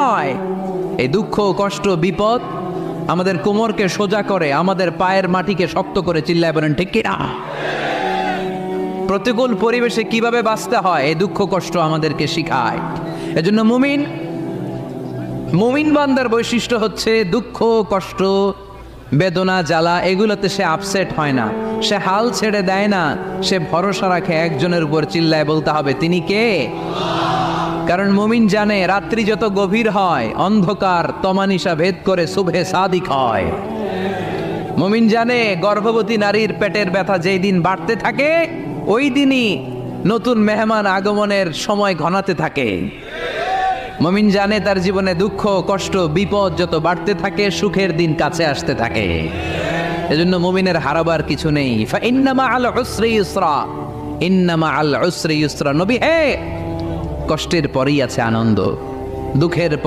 হয়। এই দুঃখ, কষ্ট, বিপদ আমাদের কোমরকে সোজা করে, আমাদের পায়ের মাটিকে শক্ত করে। চিল্লায় বলেন ঠিক কিনা? প্রতিকূল পরিবেশে কিভাবে বাঁচতে হয় এই দুঃখ কষ্ট আমাদেরকে শিখায়। এজন্য মুমিন বান্দার বৈশিষ্ট্য হচ্ছে দুঃখ কষ্ট বেদনা জ্বালা এগুলোতে সে আপসেট হয় না, সে হাল ছেড়ে দেয় না, সে ভরসা রাখে একজনের উপর। চিল্লায় বলতে হবে তিনি কে? কারণ মুমিন জানে রাত্রি যত গভীর হয় অন্ধকার তমানিসা ভেদ করে সুবহে সাদিক হয়। মুমিন জানে গর্ভবতী নারীর পেটের ব্যথা যেই দিন বাড়তে থাকে ওই দিনই নতুন মেহমান আগমনের সময় ঘনাতে থাকে। মুমিন জানে তার জীবনে দুঃখ কষ্ট বিপদ যত বাড়তে থাকে সুখের দিন কাছে আসতে থাকে। এজন্য মুমিনের হারাবার কিছু নেই। ফাইন্না মাআল উসরি ইউসরা, ইন্না মাআল উসরি ইউসরা। নবী হে, কষ্টের পরেই আছে আনন্দ, দুঃখের পর